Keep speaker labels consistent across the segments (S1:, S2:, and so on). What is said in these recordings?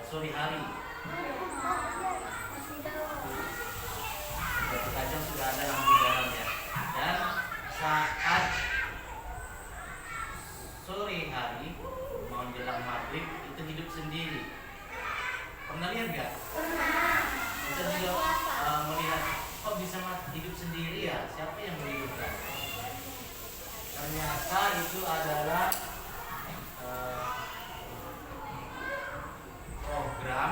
S1: sore hari. Berarti kadang sudah ada lampu jalan ya. Dan saat sore hari menjelang maghrib itu hidup sendiri. Pernah lihat nggak? Kita juga melihat kok bisa hidup sendiri ya? Siapa yang menghidupkan? Ternyata itu adalah program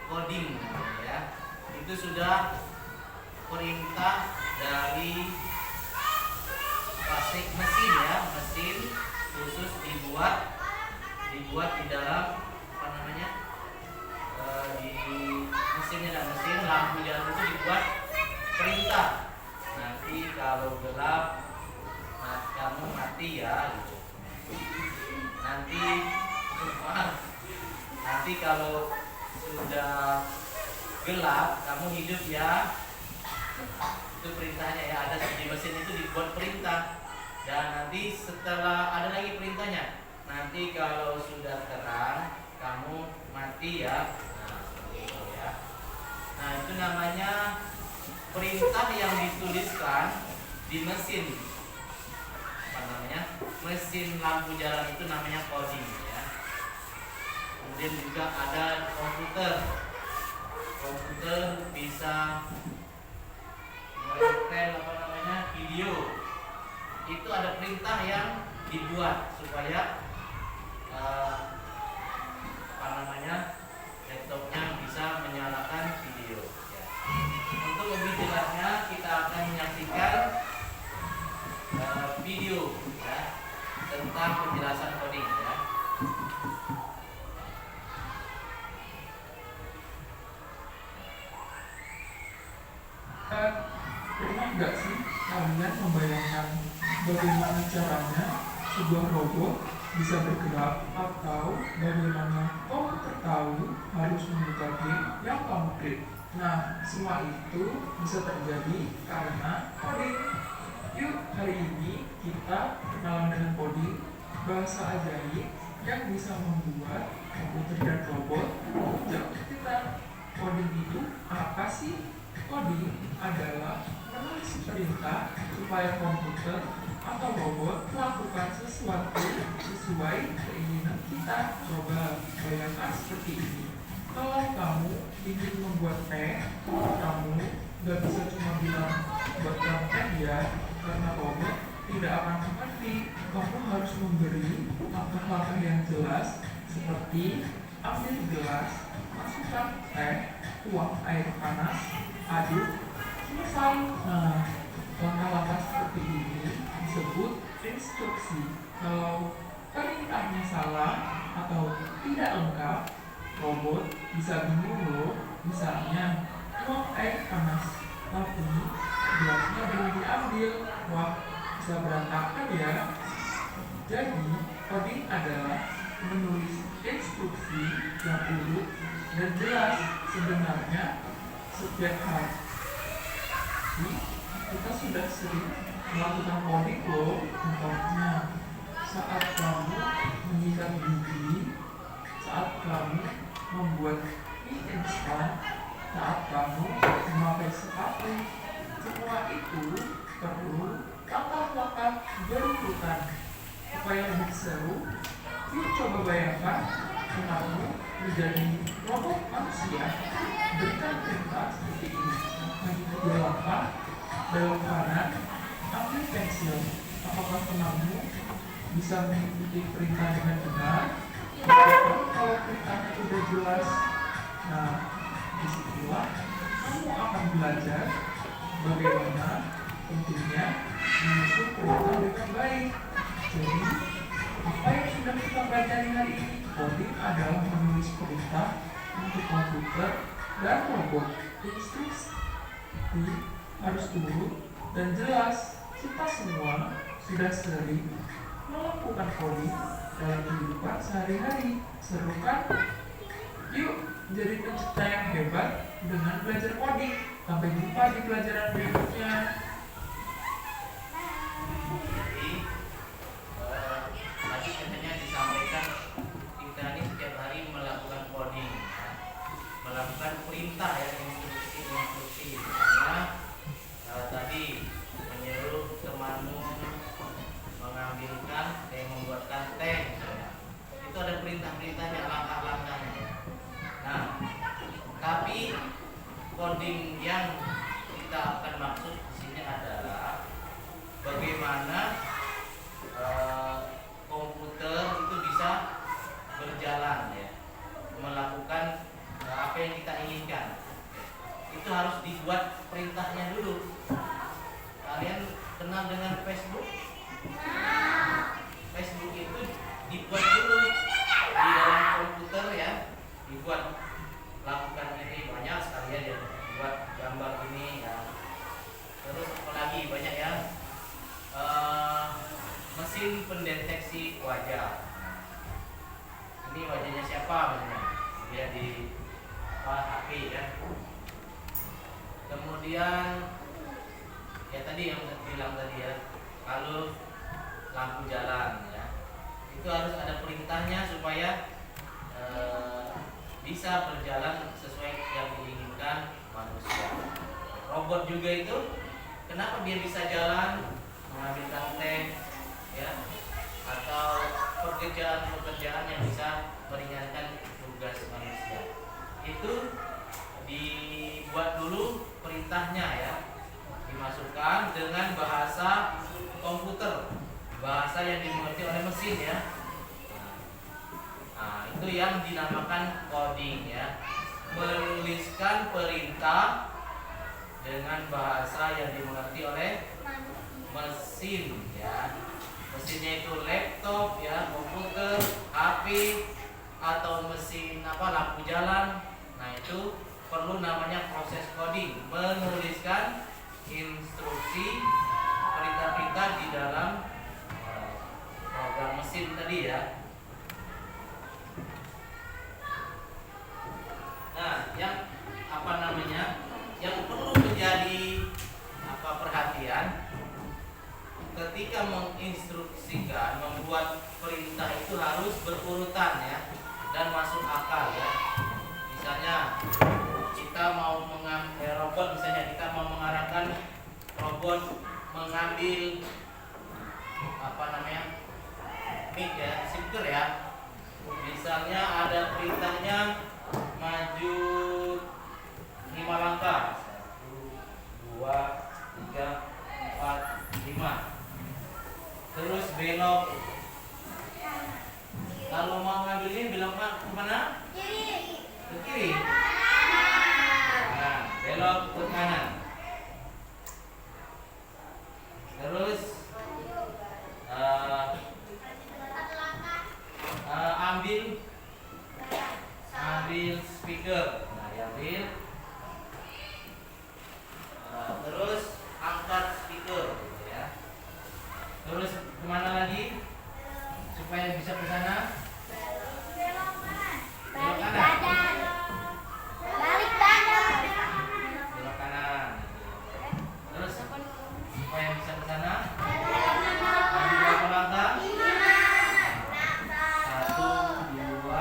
S1: coding ya. Itu sudah perintah dari mesin ya, mesin khusus dibuat di dalam apa namanya di mesinnya, dan mesin lampu jalan itu dibuat perintah. Nanti kalau gelap kamu mati ya gitu. Nanti kalau sudah gelap kamu hidup ya. Itu perintahnya ya, ada di mesin itu dibuat perintah. Dan nanti setelah ada lagi perintahnya, nanti kalau sudah terang kamu mati ya. Nah, gitu ya. Nah, itu namanya perintah yang dituliskan di mesin. Apa namanya? Mesin lampu jalan itu namanya coding ya. Kemudian juga ada komputer. Komputer bisa menyetel video. Itu ada perintah yang dibuat supaya laptopnya bisa menyalakan video ya. Untuk lebih jelasnya kita akan menyaksikan video ya, tentang penjelasan coding ya.
S2: Pernah nggak sih kalian membayangkan bagaimana caranya sebuah robot bisa bergerak, atau bagaimana komputer tahu harus membuka game yang kamu klik? Nah, semua itu bisa terjadi karena coding. Yuk, hari ini kita kenalan dengan coding, bahasa ajaib yang bisa membuat komputer dan robot jauh kita. Coding itu apa sih? Coding adalah menulis perintah supaya komputer atau robot melakukan sesuatu sesuai keinginan kita. Coba bayangkan seperti ini. Kalau kamu ingin membuat teh, kamu gak bisa cuma bilang buatkan teh ya, karena robot tidak akan mengerti. Kamu harus memberi langkah-langkah yang jelas, seperti ambil gelas, masukkan teh, tuang air panas, aduk, selesai. Nah, langkah-langkah seperti ini disebut instruksi. Kalau perintahnya salah atau tidak lengkap, robot bisa bingung loh. Misalnya, tuang air panas, tapi gelasnya belum diambil. Wah, bisa berantakan ya. Jadi, coding adalah menulis instruksi yang urut dan jelas. Sebenarnya setiap hari kita sudah sering melakukan coding loh. Contohnya saat kamu menyikat gigi, saat kamu membuat mie instan, saat kamu memakai sepatu. Semua itu perlu langkah-langkah berurutan supaya lebih seru. Yuk coba bayangkan kamu menjadi robot manusia. Berikan perintah seperti ini. Dua langkah, belok kanan, ambil pensil. Apakah kamu bisa mengikuti perintah dengan benar? Kalau perintahnya sudah jelas, nah disitulah kamu akan belajar bagaimana pentingnya menyusun perintah dengan baik. Jadi, apa yang sudah kita pelajari hari ini? Coding adalah menulis perintah untuk komputer dan robot. Instruksi harus urut dan jelas. Kita semua sudah sering melakukan coding dalam kehidupan sehari-hari. Seru kan? Yuk jadi pencipta yang hebat dengan belajar coding. Sampai jumpa di pelajaran berikutnya.
S1: Jadi tadi katanya disampaikan kita ini setiap hari melakukan perintah ya, instruksi. Misalnya tadi menyuruh temanmu mengambilkan membuatkan teh misalnya. Itu ada perintah-perintahnya, langkah-langkahnya ya. Nah, tapi coding yang kita akan maksud di sini adalah bagaimana komputer itu bisa berjalan ya, melakukan apa yang kita inginkan. Itu harus dibuat perintahnya dulu. Kalian kenal dengan Facebook? Facebook itu dibuat dulu di dalam komputer ya, dibuat lakukan ini banyak sekali ya, buat gambar ini ya. Terus apalagi banyak ya, mesin pendeteksi wajah. Ini wajahnya siapa misalnya, lihat di HP ya. Kemudian ya tadi yang saya bilang tadi ya, kalau lampu jalan ya, itu harus ada perintahnya supaya bisa berjalan sesuai yang diinginkan manusia. Robot juga itu, kenapa dia bisa jalan, mengambilkan teh ya, atau pekerjaan-pekerjaan yang bisa meringankan tugas manusia. Itu dibuat dulu perintahnya ya, dimasukkan dengan bahasa komputer, bahasa yang dimengerti oleh mesin ya. Nah, itu yang dinamakan coding ya, menuliskan perintah dengan bahasa yang dimengerti oleh mesin ya. Mesinnya itu laptop ya, komputer, HP, atau mesin lampu jalan. Nah, itu perlu namanya proses coding, menuliskan instruksi perintah-perintah di dalam program mesin tadi ya. Nah, yang perlu menjadi perhatian ketika menginstruksikan, membuat perintah itu harus berurutan ya, dan masuk akal ya. Misalnya kita mau robot, misalnya kita mau mengarahkan robot mengambil mic ya, speaker ya. Misalnya ada perintahnya maju 5 langkah, 1, 2, 3, 4, 5. Terus belok. Kalau mau ngambil ini belok ke mana? Kiri. Ke kiri. Nah, belok ke kanan. Terus ambil speaker. Nah, diambil. Terus angkat speaker gitu ya. Terus kemana lagi supaya bisa ke sana? Belok kanan.
S3: Balik badan.
S1: Belok kanan. Terus supaya bisa ke sana? Maju berapa langkah? 1, 2,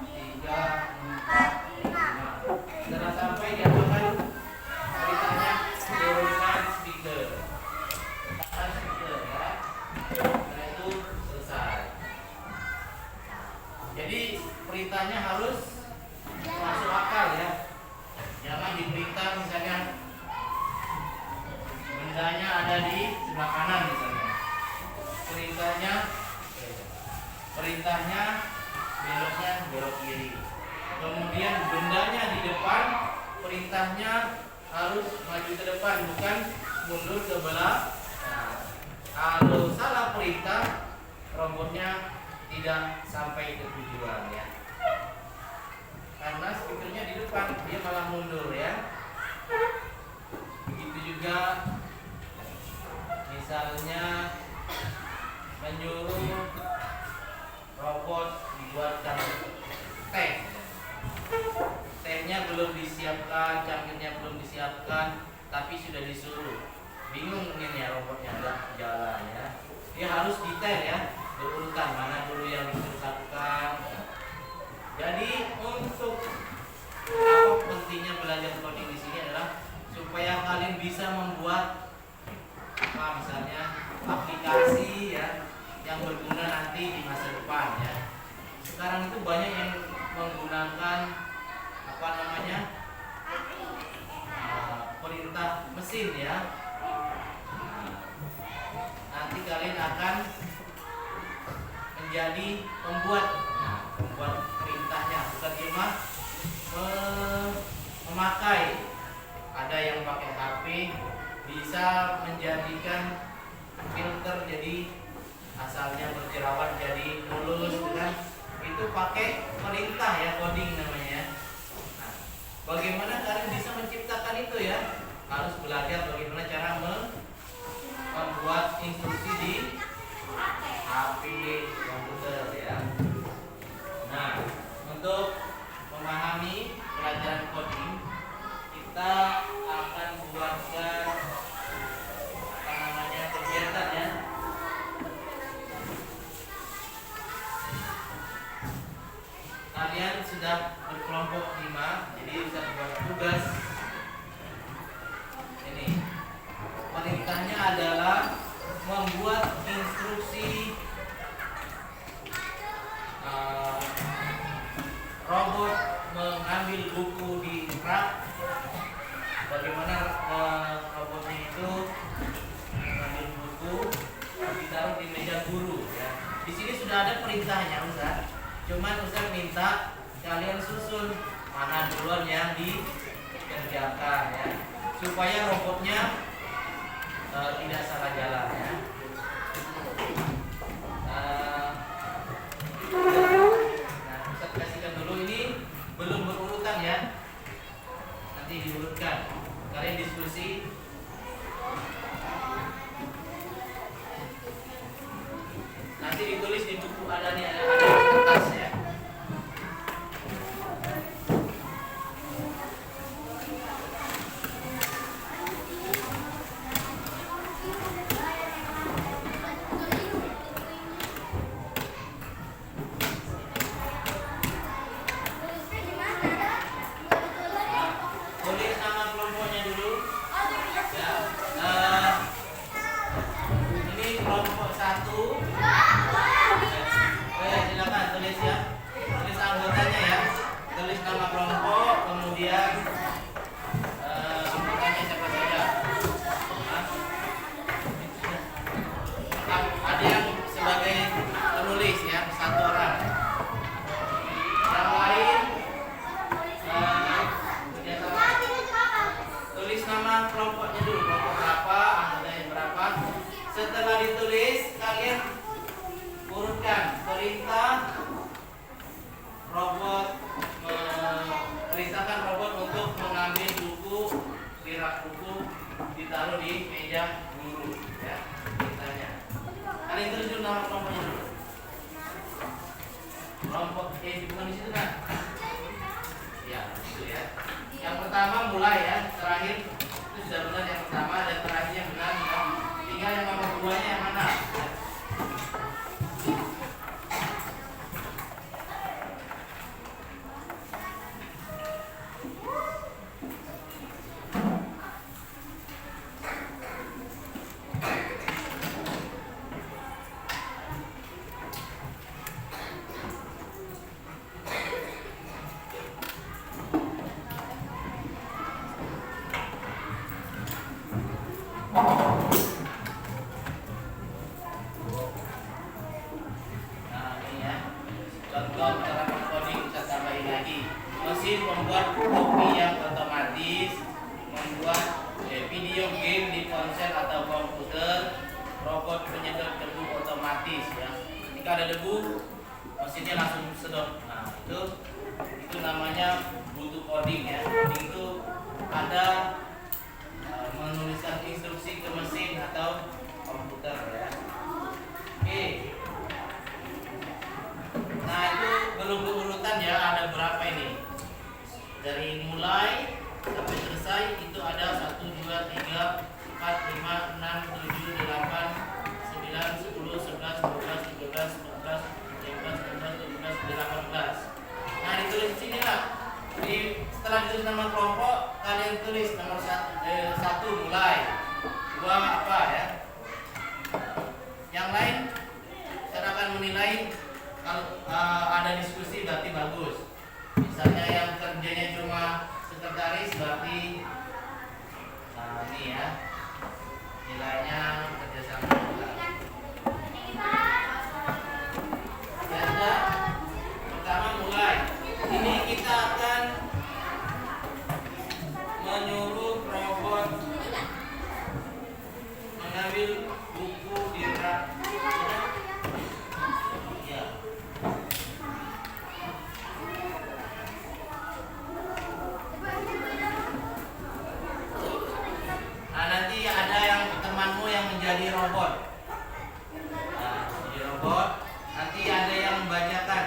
S1: 3, 4, 5. Setelah sampai diapakan? Perintahnya turunkan speaker. Tekan speaker ya. Setelah itu selesai. Jadi perintahnya harus masuk akal ya. Jangan diperintah misalnya bendanya ada di sebelah kanan misalnya. Perintahnya beloknya belok kiri. Kemudian bendanya di depan, perintahnya harus maju ke depan, bukan mundur ke belakang. Nah, kalau salah perintah, robotnya tidak sampai ke tujuan ya. Karena speakernya di depan, dia malah mundur ya. Begitu juga misalnya menyuruh robot dibuatkan teh. Tehnya belum disiapkan, cangkirnya belum disiapkan, tapi sudah disuruh. Bingung ini ya robotnya nggak jalan ya. Dia harus detail ya, berurutan mana dulu yang disuruh lakukan. Jadi untuk perintah mesin ya. Nah, nanti kalian akan menjadi pembuat perintahnya, bukan cuma memakai. Ada yang pakai HP bisa menjadikan filter jadi asalnya berjerawat jadi mulus, kan? Itu pakai perintah ya, coding namanya. Nah, bagaimana kalian bisa menciptakan itu ya? Harus belajar bagaimana cara membuat instruksi di HP komputer ya. Nah, untuk memahami pelajaran coding, kita akan buatkan apa namanya kegiatan ya. Kalian sudah berkelompok 5, jadi bisa buat tugas. Ini perintahnya adalah membuat instruksi robot mengambil buku di rak. Bagaimana robotnya itu mengambil buku ditaruh di meja guru ya. Di sini sudah ada perintahnya Ustaz. Cuman Ustaz minta kalian susun mana duluan yang dikerjakan ya, supaya robotnya tidak salah jalan ya. Nah, Ustaz kasihkan dulu, ini belum berurutan ya. Nanti diurutkan. Kalian diskusi. Nanti ditulis di buku, ada nih, ada kertas ya. Tulis nama kelompoknya dulu. Ya. Ini kelompok 1. Silakan tulis ya. Tulis anggotanya ya. Tulis nama kelompok, kemudian anggotanya siapa saja. Ada yang sebagai penulis ya, 1 orang. Yang lain tulis nama kelompoknya dulu, kelompok berapa, anggotanya berapa. Setelah ditulis, kalian urutkan perintah robot, perintahkan robot untuk mengambil buku di rak buku, ditaruh di meja guru ya. Perintahnya kalian tulis dulu nama kelompoknya dulu. Kelompok bukan di situ kan? Ya, itu ya. Yang pertama mulai ya, terakhir itu sudah benar yang pertama dan terakhirnya benar ya. Tinggal yang nomor 2-nya yang mana? Nah ini ya, contoh cara coding kita tambahin lagi. Mesin membuat kopi yang otomatis, membuat video game di ponsel atau komputer, robot penyedot debu otomatis ya. Jika ada debu, mesinnya langsung sedot. Nah itu namanya butuh coding ya. Coding itu ada menuliskan instruksi ke mesin atau komputer ya. Oke. Nah itu belum berurutan ya, ada berapa ini? Dari mulai sampai selesai itu ada 1, 2, 3, 4, 5, 6, 7, 8, 9, 10, 11, 12, 13, 14, 15, 16, 17, 18. Nah ditulis di sini lah. Setelah ditulis nama kelompok, kalian tulis nomor 1 mulai, 2 apa ya. Yang lain saya akan menilai. Kalau ada diskusi berarti bagus. Misalnya yang kerjanya cuma sekretaris berarti Nah, ini ya. Nilainya kerjasama kita. Ya sudah. Pertama mulai. Ini kita akan menyuruh robot mengambil buku di rak. Ya. Nah, nanti ada yang temanmu yang menjadi robot. Nah, jadi robot. Nanti ada yang membacakan.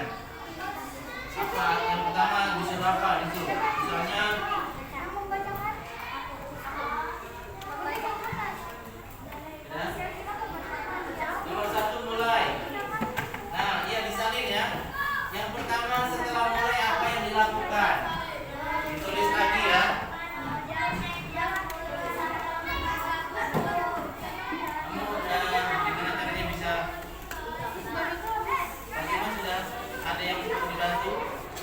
S1: Apa yang pertama disuruh apa itu? Misalnya nomor 1 mulai. Nah, iya disalin ya. Yang pertama setelah mulai apa yang dilakukan? Ditulis lagi ya. Kamu gimana caranya bisa? Bagaimana sudah ada yang dibantu?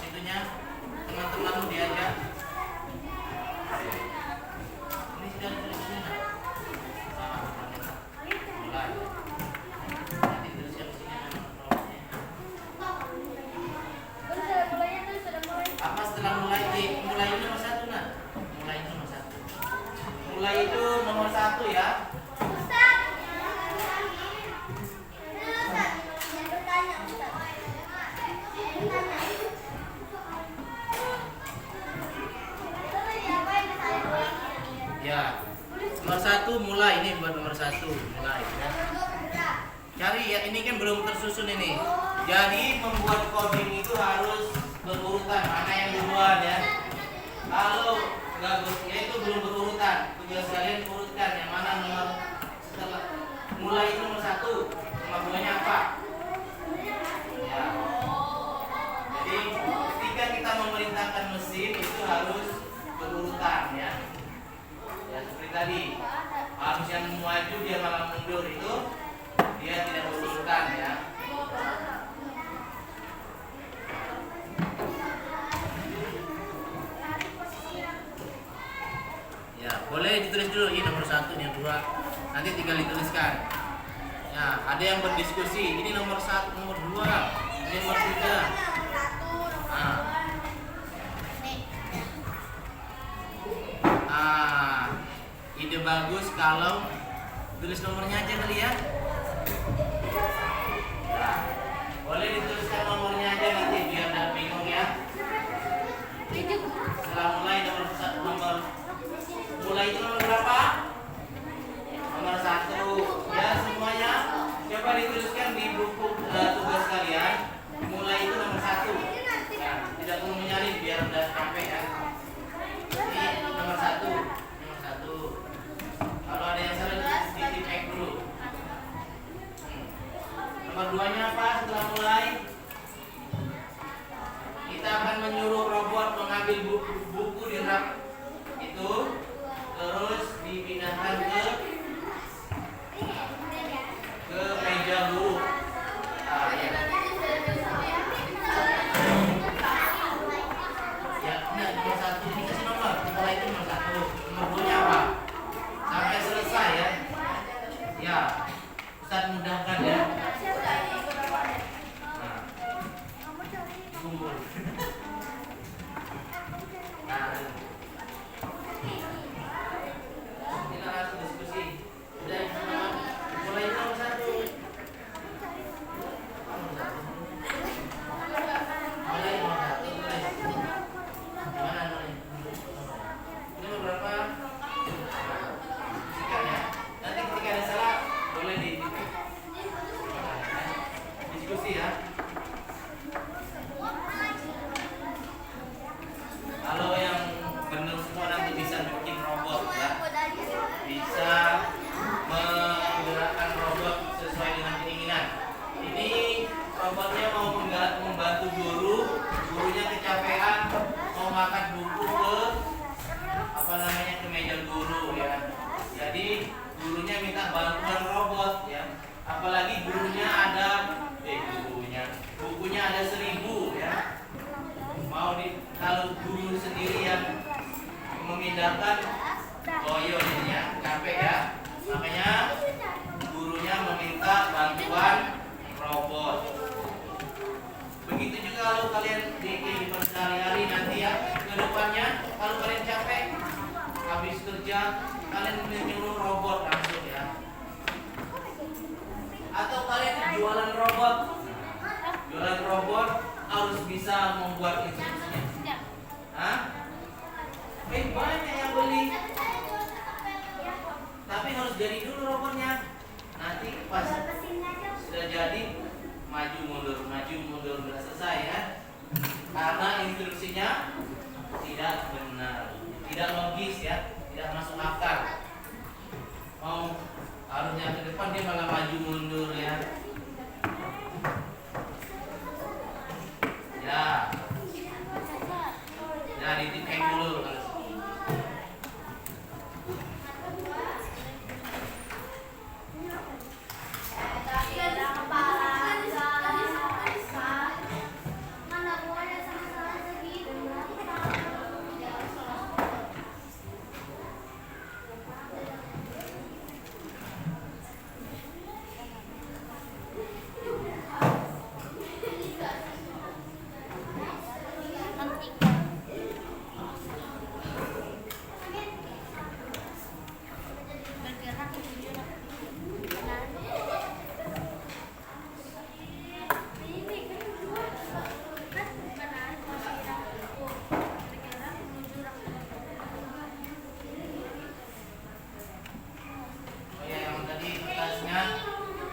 S1: Itunya teman-temanmu diajak. Ini sudah ditulis di mana? Nah, mulai. Nanti tulisnya di sini nomornya. Apa setelah mulai? Mulai itu nomor 1 nah. Mulai itu nomor 1. Mulai itu nomor 1 ya. Ya. Nomor 1 mulai, ini buat nomor 1 mulai ya. Cari ya, ini kan belum tersusun ini. Jadi membuat coding itu harus berurutan, mana yang duluan ya. Kalau nggak ya itu belum berurutan, tugas kalian urutkan yang mana nomor setelah mulai itu nomor 1, nomor 2-nya apa? Ya. Jadi ketika kita memerintahkan mesin itu harus berurutan ya. Ya seperti tadi, harus yang maju dia malah mundur itu dia tidak berurutan ya. Ya, boleh ditulis dulu ini nomor 1, ini nomor 2. Nanti tinggal dituliskan. Ya, ada yang berdiskusi. Ini nomor 1, nomor 2, ini nomor 3. Ide bagus kalau tulis nomornya aja kali ya. Nah, boleh dituliskan nomornya aja nanti biar tidak bingung ya. Setelah mulai nomor mulai itu nomor berapa? Nomor 1 ya semuanya. Coba dituliskan di buku tugas kalian. Mulai itu nomor 1. Ya, tidak perlu menyalin biar udah capek ya. Ini nomor 1. Nomor 1. Kalau ada yang salah ditipek dulu. Nomor 2-nya apa setelah mulai? Kita akan menyuruh robot mengambil buku di rak itu, terus dipindahkan ke meja guru. Ya. Ya, enggak, nomor 1 ini kasih nomor. Mulai itu nomor 1. Nomor 2-nya apa? Sampai selesai ya. Ya, Ustaz mudahkan ya. Nah, tunggu. Nah, kita langsung diskusi. Udah, mulai nomor 1. Mulai nomor 1. Gimana nomornya? Ini nomor berapa? Ya. Nanti ketika ada salah boleh diskusi ya. Kalau yang benar semua nanti bisa bikin robot ya, bisa menggerakkan robot sesuai dengan keinginan. Ini robotnya mau membantu guru, gurunya kecapean mau ngangkat buku ke meja guru ya. Jadi gurunya minta bantuan robot ya. Apalagi bukunya ada 1000 ya. Kalau guru sendiri yang memindahkan Oh iya, ya, capek ya. Makanya gurunya meminta bantuan robot. Begitu juga kalau kalian di kehidupan sehari-hari nanti ya, ke depannya kalau kalian capek habis kerja, kalian menyuruh robot langsung ya. Atau kalian jualan robot. Jualan robot harus bisa membuat instruksinya. Hah? Banyak yang beli. Tapi harus jadi dulu robotnya. Nanti pas sudah jadi maju mundur nggak selesai ya. Karena instruksinya tidak benar, tidak logis ya, tidak masuk akal. Harusnya ke depan dia malah maju mundur ya. Ya dititik dulu.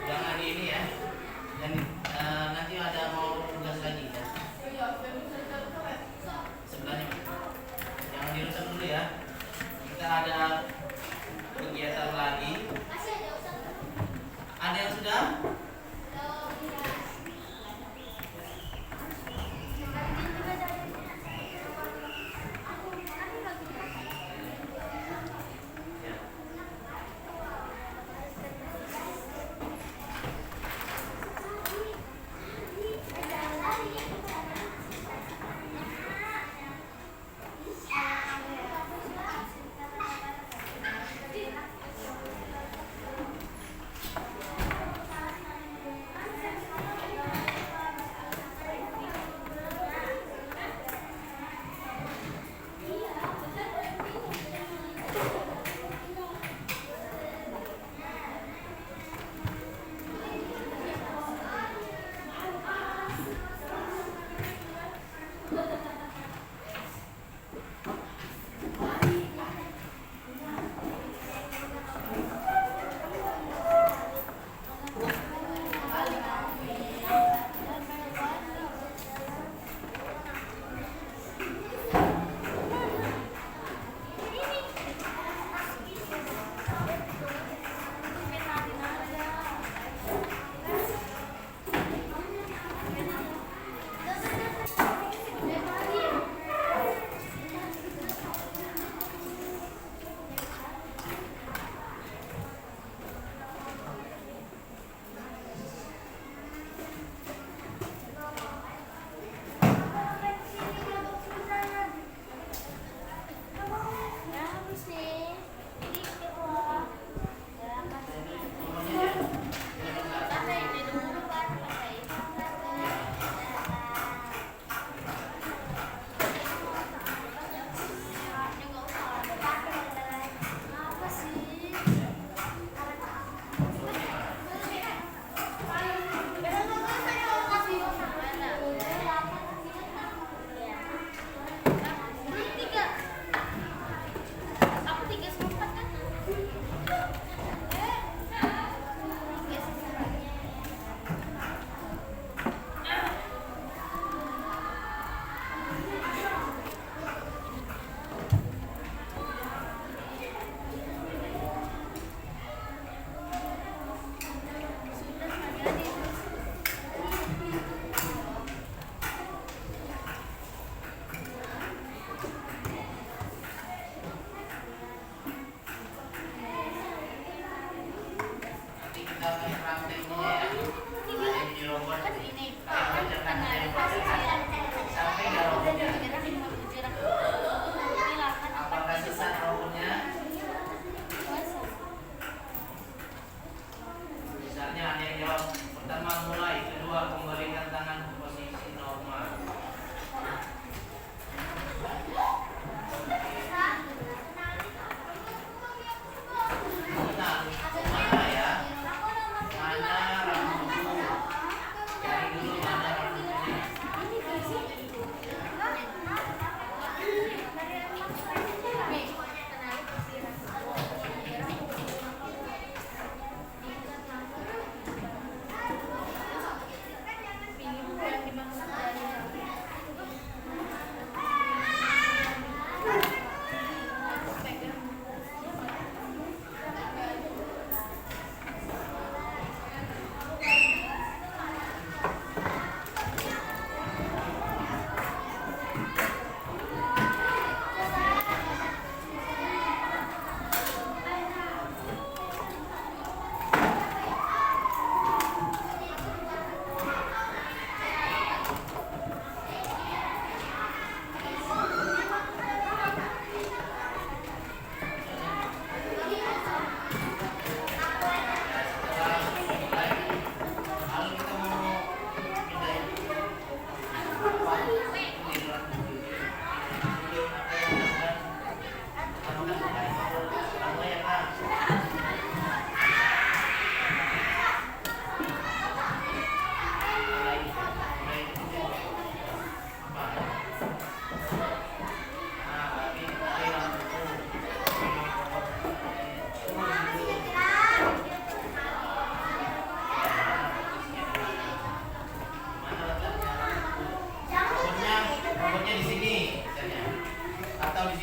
S1: Jangan ini ya, dan nanti ada mau tugas lagi ya. Sebelahnya, jangan dirusak dulu ya. Kita ada kegiatan lagi. Ada yang sudah? Apakah sesat robotnya?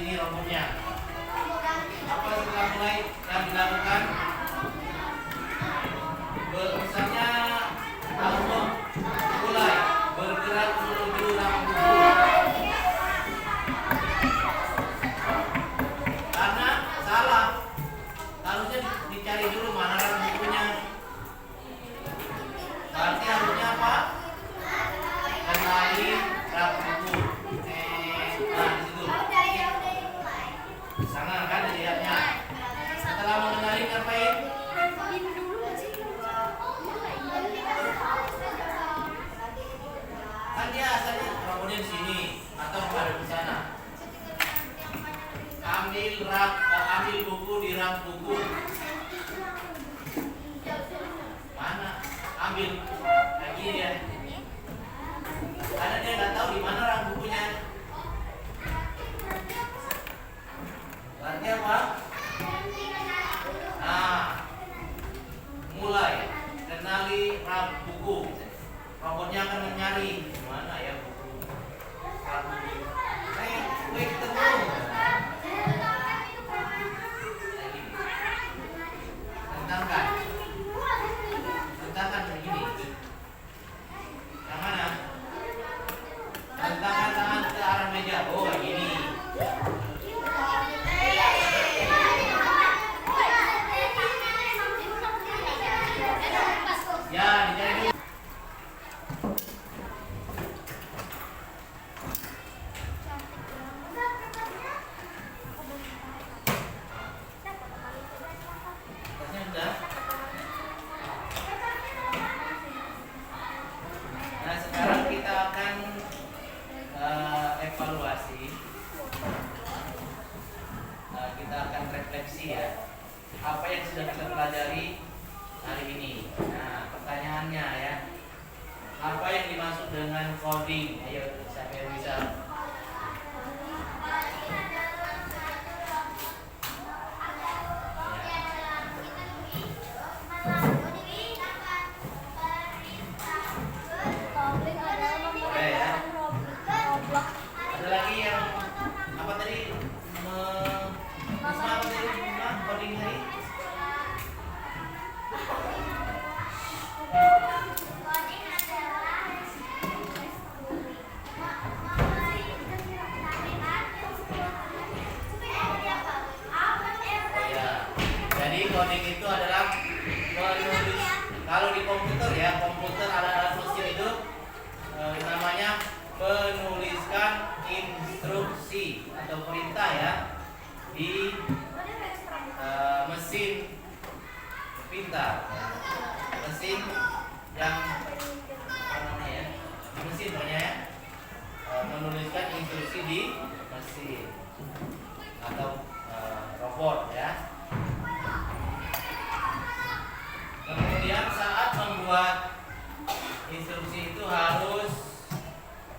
S1: ini robotnya. Apa setelah mulai yang dilakukan? Misalnya langsung mulai bergerak menuju rak buku. Karena salah, harusnya dicari dulu mana rak bukunya. Berarti harusnya apa? Kenali rak buku. Nah di situ. Sangat kan dilihatnya. Setelah mengenali ngapain? Kan dia asalnya robotnya di sini atau ada di sana. Ambil buku di rak buku. Mana? Ambil lagi dia. Karena dia nggak tahu di mana rak bukunya. Berarti apa? Nah, mulai kenali rak buku. Robotnya akan mencari mana ya buku. Rak buku. Gue ketemu. Tentangkan. Tentangkan begini. Yang mana? Tentangkan tangan ke arah meja. Oh, ini. Ya, dicari dulu. Tasnya udah. Nah, sekarang kita akan evaluasi. Kita akan refleksi ya. Apa yang sudah kita pelajari hari ini. Nah, pertanyaannya ya. Apa yang dimaksud dengan coding? Ayo, siapa yang bisa? Boleh ya. Ada lagi yang apa tadi? Apa tadi? Coding tadi? Jadi coding itu adalah menulis. Kalau di komputer ya, komputer alat-alat mesin itu namanya menuliskan instruksi atau perintah ya di mesin pintar, mesin yang apa namanya ya, mesin pokoknya ya, menuliskan instruksi di mesin atau robot ya. Kemudian saat membuat instruksi itu harus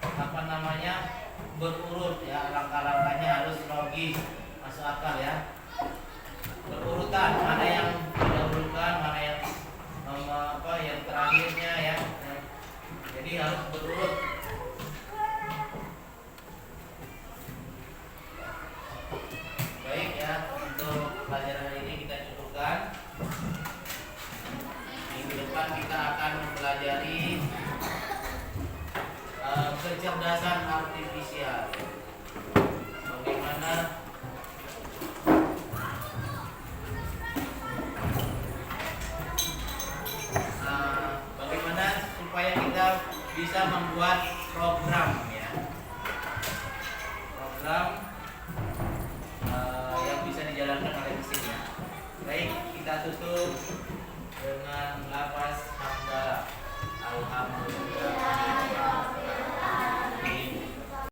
S1: apa namanya berurut ya, langkah-langkahnya harus logis, masuk akal ya, berurutan, mana yang didahulukan, mana yang apa yang terakhirnya ya. Jadi harus berurut. Baik ya, untuk pelajaran hari ini kita cukupkan. Minggu depan kita akan mempelajari kecerdasan artifisial. Bagaimana supaya kita bisa membuat program